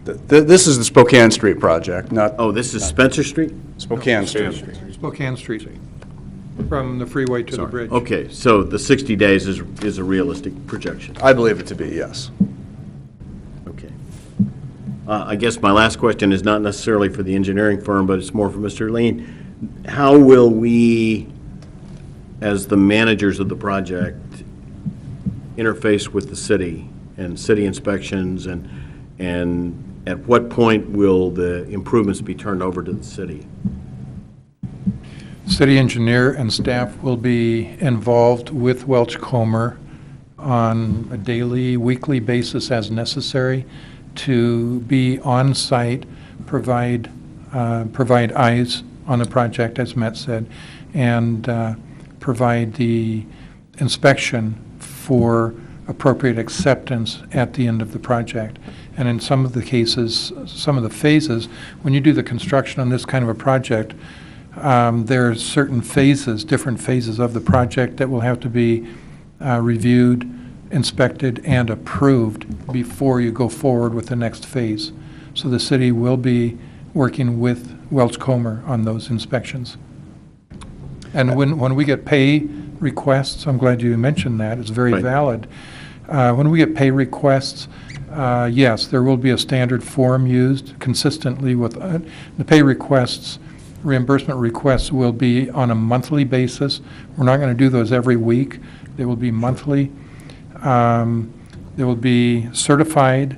This is the Spokane Street project, not Oh, this is Spencer Street? Spokane Street. Spokane Street, from the freeway to the bridge. Okay, so the 60 days is a realistic projection. I believe it to be, yes. Okay. I guess my last question is not necessarily for the engineering firm, but it's more for Mr. Lean. How will we, as the managers of the project, interface with the city and city inspections, and at what point will the improvements be turned over to the city? City engineer and staff will be involved with Welch Comer on a daily, weekly basis as necessary to be on site, provide eyes on the project, as Matt said, and provide the inspection for appropriate acceptance at the end of the project. And in some of the cases, some of the phases, when you do the construction on this kind of a project, there are certain phases, different phases of the project that will have to be reviewed, inspected, and approved before you go forward with the next phase. So the city will be working with Welch Comer on those inspections. And when we get pay requests, I'm glad you mentioned that, it's very Right. valid. When we get pay requests, yes, there will be a standard form used consistently with the pay requests. Reimbursement requests will be on a monthly basis. We're not going to do those every week. They will be monthly. They will be certified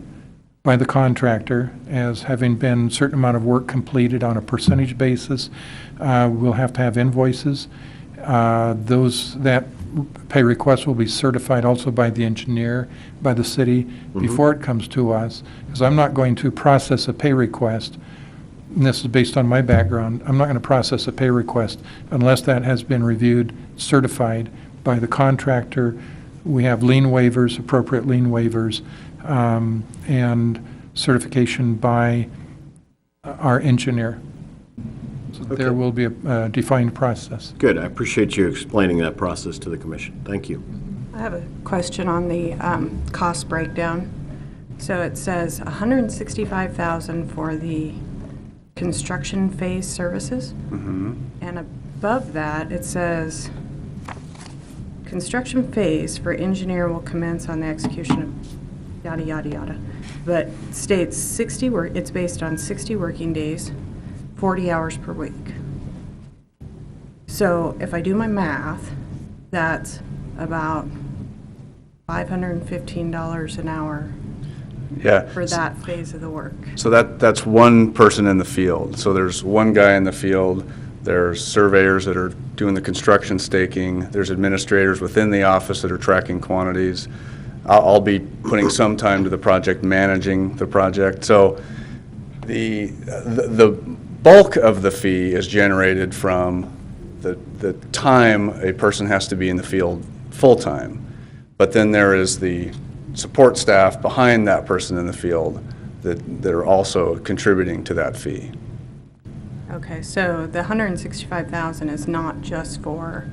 by the contractor as having been a certain amount of work completed on a percentage basis. We'll have to have invoices. That pay request will be certified also by the engineer, by the city, before it comes to us. Because I'm not going to process a pay request, and this is based on my background, I'm not going to process a pay request unless that has been reviewed, certified by the contractor. We have lien waivers, appropriate lien waivers, and certification by our engineer. So there will be a defined process. Good, I appreciate you explaining that process to the commission. Thank you. I have a question on the cost breakdown. So it says $165,000 for the construction phase services. And above that, it says, construction phase for engineer will commence on the execution of yada, yada, yada. But states it's based on 60 working days, 40 hours per week. So if I do my math, that's about $515 an hour Yeah. for that phase of the work. So that's one person in the field. So there's one guy in the field, there's surveyors that are doing the construction staking, there's administrators within the office that are tracking quantities. I'll be putting some time to the project, managing the project. So the bulk of the fee is generated from the time a person has to be in the field full-time. But then there is the support staff behind that person in the field that are also contributing to that fee. Okay, so the $165,000 is not just for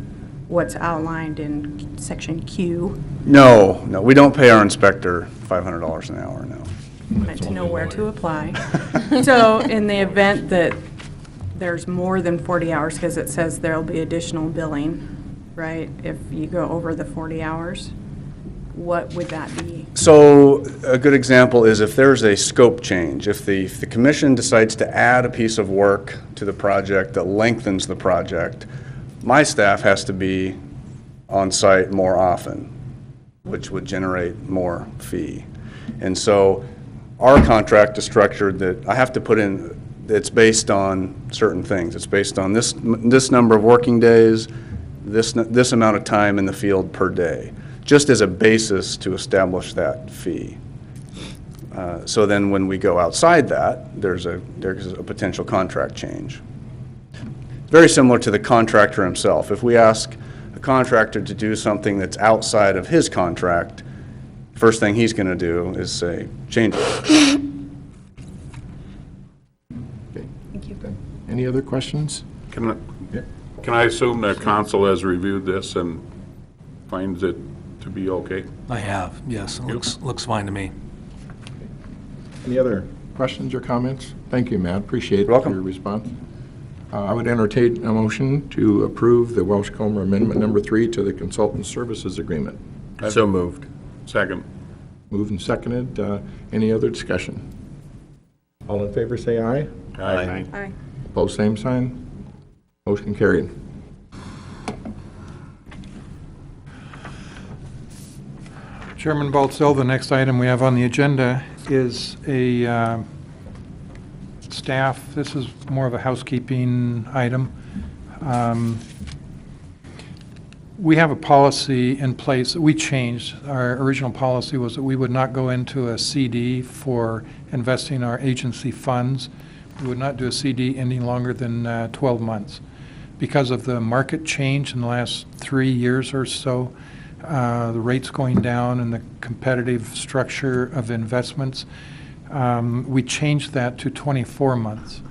what's outlined in section Q. No, we don't pay our inspector $500 an hour, no. I'd like to know where to apply. So in the event that there's more than 40 hours, because it says there'll be additional billing, right? If you go over the 40 hours, what would that be? So a good example is if there's a scope change, if the commission decides to add a piece of work to the project that lengthens the project, my staff has to be on site more often, which would generate more fee. And so our contract is structured that I have to put in, it's based on certain things. It's based on this number of working days, this amount of time in the field per day, just as a basis to establish that fee. So then when we go outside that, there's a potential contract change. Very similar to the contractor himself. If we ask a contractor to do something that's outside of his contract, first thing he's going to do is say, change it. Okay. Thank you. Any other questions? Can I assume that council has reviewed this and finds it to be okay? I have, yes. It looks fine to me. Any other questions or comments? Thank you, Matt. Appreciate welcome. your response. I would entertain a motion to approve the Welsh-Comer Amendment Number 3 to the Consultant Services Agreement. So moved. Second. Moved and seconded. Any other discussion? All in favor, say aye. Aye. Aye. Opposed, same sign. Motion carried. Chairman Baltzell, the next item we have on the agenda is a staff, this is more of a housekeeping item. We have a policy in place that we changed. Our original policy was that we would not go into a CD for investing our agency funds. We would not do a CD any longer than 12 months. Because of the market change in the last 3 years or so, the rates going down and the competitive structure of investments, we changed that to 24 months.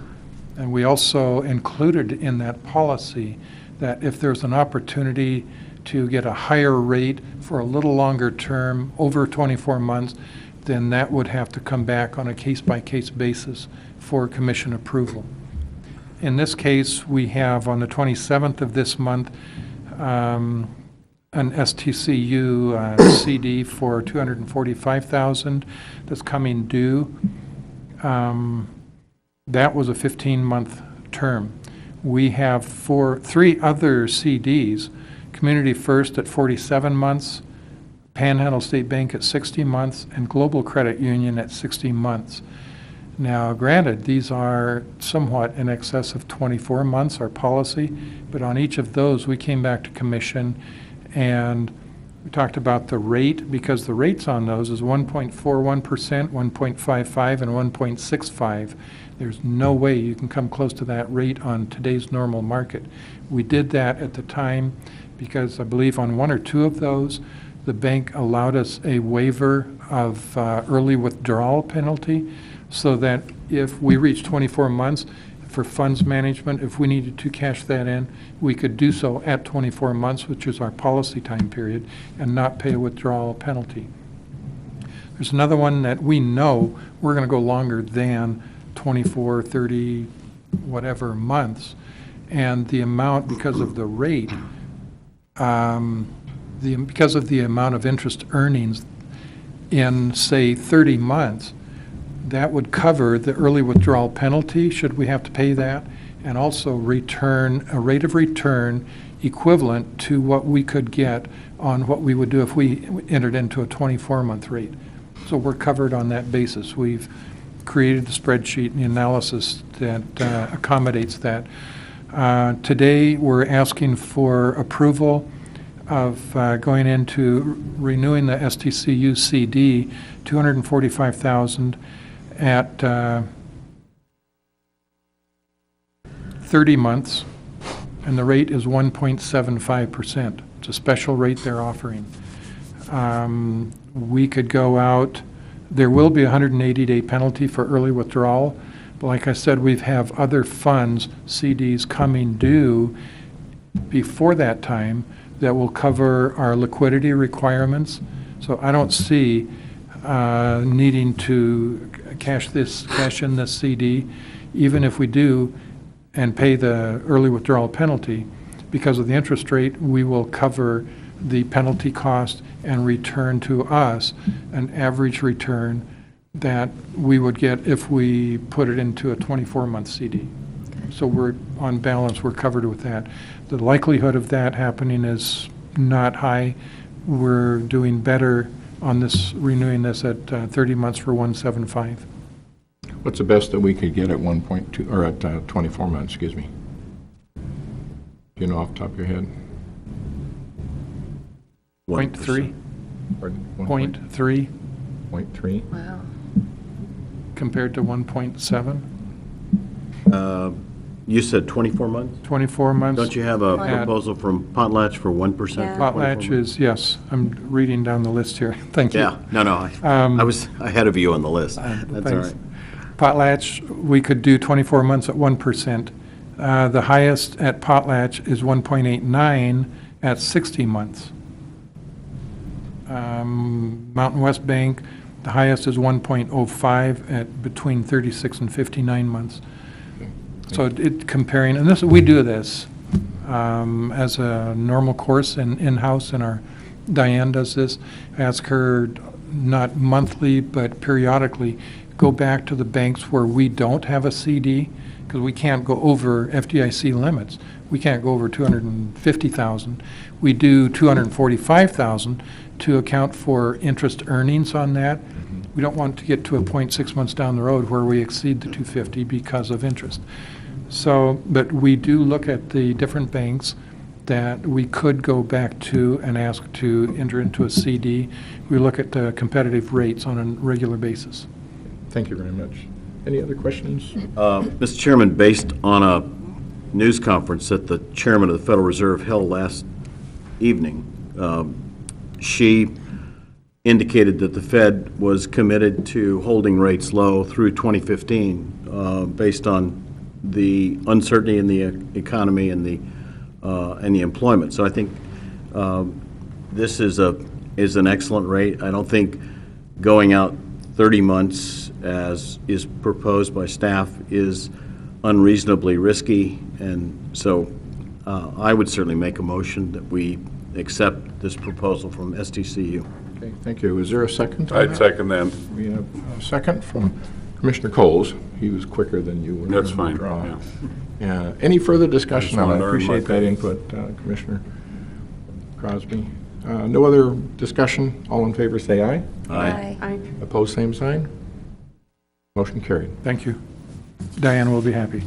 And we also included in that policy that if there's an opportunity to get a higher rate for a little longer term, over 24 months, then that would have to come back on a case-by-case basis for commission approval. In this case, we have on the 27th of this month an STCU CD for $245,000 that's coming due. That was a 15-month term. We have three other CDs, Community First at 47 months, Panhandle State Bank at 60 months, and Global Credit Union at 60 months. Now, granted, these are somewhat in excess of 24 months, our policy, but on each of those, we came back to commission and we talked about the rate, because the rates on those is 1.41%, 1.55, and 1.65. There's no way you can come close to that rate on today's normal market. We did that at the time because I believe on one or two of those, the bank allowed us a waiver of early withdrawal penalty, so that if we reach 24 months for funds management, if we needed to cash that in, we could do so at 24 months, which is our policy time period, and not pay a withdrawal penalty. There's another one that we know we're going to go longer than 24, 30, whatever months, and the amount, because of the rate, because of the amount of interest earnings in, say, 30 months, that would cover the early withdrawal penalty, should we have to pay that, and also return, a rate of return equivalent to what we could get on what we would do if we entered into a 24-month rate. So we're covered on that basis. We've created the spreadsheet and the analysis that accommodates that. Today, we're asking for approval of going into renewing the STCU CD, $245,000 at 30 months, and the rate is 1.75%. It's a special rate they're offering. We could go out, there will be a 180-day penalty for early withdrawal, but like I said, we have other funds, CDs, coming due before that time that will cover our liquidity requirements. So I don't see needing to cash in this CD. Even if we do, and pay the early withdrawal penalty, because of the interest rate, we will cover the penalty cost and return to us an average return that we would get if we put it into a 24-month CD. So we're, on balance, we're covered with that. The likelihood of that happening is not high. We're doing better on this, renewing this at 30 months for 175. What's the best that we could get at 1.2, or at 24 months, excuse me? Do you know off the top of your head? 0.3, Pardon? 0.3 0.3? Wow. compared to 1.7. You said 24 months? 24 months. Don't you have a At- proposal from Potlatch for 1% for 24 Potlatch months? is, yes, I'm reading down the list here. Thank you. Yeah, no, I was ahead of you on the list. That's all Thanks. right. Potlatch, we could do 24 months at 1%. The highest at Potlatch is 1.89 at 60 months. Mountain West Bank, the highest is 1.05 at between 36 and 59 months. So it comparing, and this, we do this as a normal course in-house, and our Diane does this. Ask her not monthly, but periodically, go back to the banks where we don't have a CD, because we can't go over FDIC limits. We can't go over 250,000. We do 245,000 to account for interest earnings on that. We don't want to get to a point 6 months down the road where we exceed the 250 because of interest. So, but we do look at the different banks that we could go back to and ask to enter into a CD. We look at the competitive rates on a regular basis. Thank you very much. Any other questions? Mr. Chairman, based on a news conference that the chairman of the Federal Reserve held last evening, she indicated that the Fed was committed to holding rates low through 2015, based on the uncertainty in the economy and the employment. So I think this is an excellent rate. I don't think going out 30 months, as is proposed by staff, is unreasonably risky, and so I would certainly make a motion that we accept this proposal from STCU. Okay, thank you. Is there a second? on I'd that? second that. We have a second from Commissioner Coles. He was quicker than you were. That's fine, Draw. yeah. Yeah. Any further discussion I on just it? I wanna earn my appreciate that pay. input, Commissioner Crosby. No other discussion? All in favor, say aye. Aye. Opposed, same sign. Motion carried. Thank you. Diane will be happy.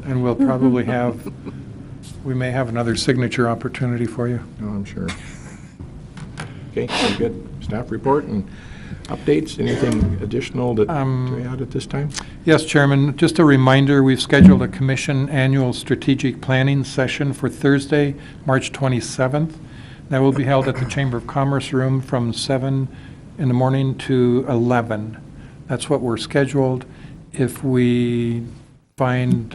And we'll probably have, we may have another signature opportunity for you. Oh, I'm sure. Okay, very good. Staff report and updates. Anything additional that to add at this time? Yes, Chairman, just a reminder, we've scheduled a commission annual strategic planning session for Thursday, March 27th. That will be held at the Chamber of Commerce room from 7 in the morning to 11. That's what we're scheduled. If we find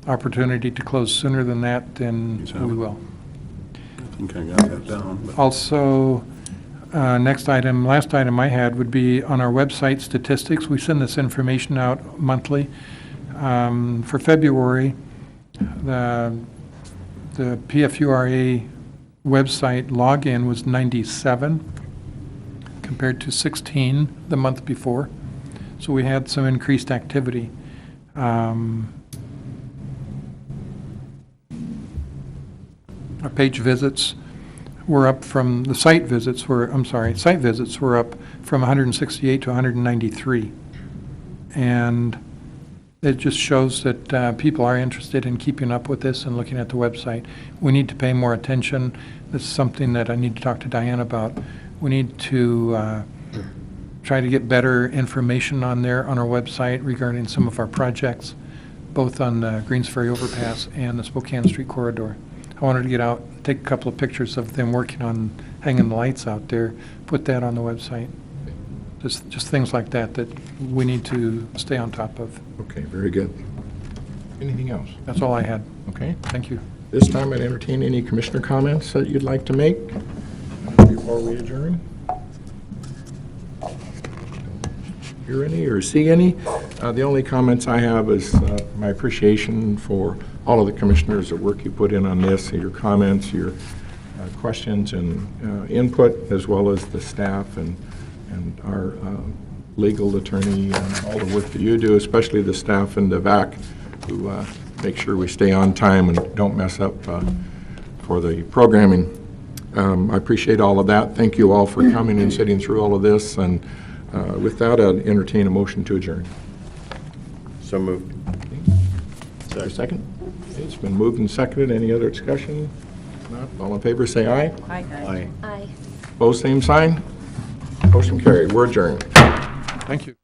opportunity to close sooner than that, then we will. I think I got that down. but- Also, next item, last item I had would be on our website statistics. We send this information out monthly. For February, the PFURA website login was 97 compared to 16 the month before. So we had some increased activity. Our page visits were up from, the site visits were up from 168 to 193. And it just shows that people are interested in keeping up with this and looking at the website. We need to pay more attention. This is something that I need to talk to Diane about. We need to try to get better information on there on our website regarding some of our projects, both on the Greens Ferry Overpass and the Spokane Street Corridor. I wanted to get out, take a couple of pictures of them working on hanging the lights out there, put that on the website. Just things like that that we need to stay on top of. Okay, very good. Anything else? That's all I had. Okay. Thank you. This time I'd entertain any commissioner comments that you'd like to make before we adjourn. hear any or see any. The only comments I have is my appreciation for all of the commissioners, the work you put in on this, your comments, your questions and input, as well as the staff and our legal attorney and all the work that you do, especially the staff in the VAC who make sure we stay on time and don't mess up for the programming. I appreciate all of that. Thank you all for coming and sitting through all of this. And with that, I'd entertain a motion to adjourn. So moved. Is there a second? Okay, it's been moved and seconded. Any other discussion? Not. All in favor, say aye. Aye. Aye. Opposed, same sign. Motion carried. We're adjourned. Thank you.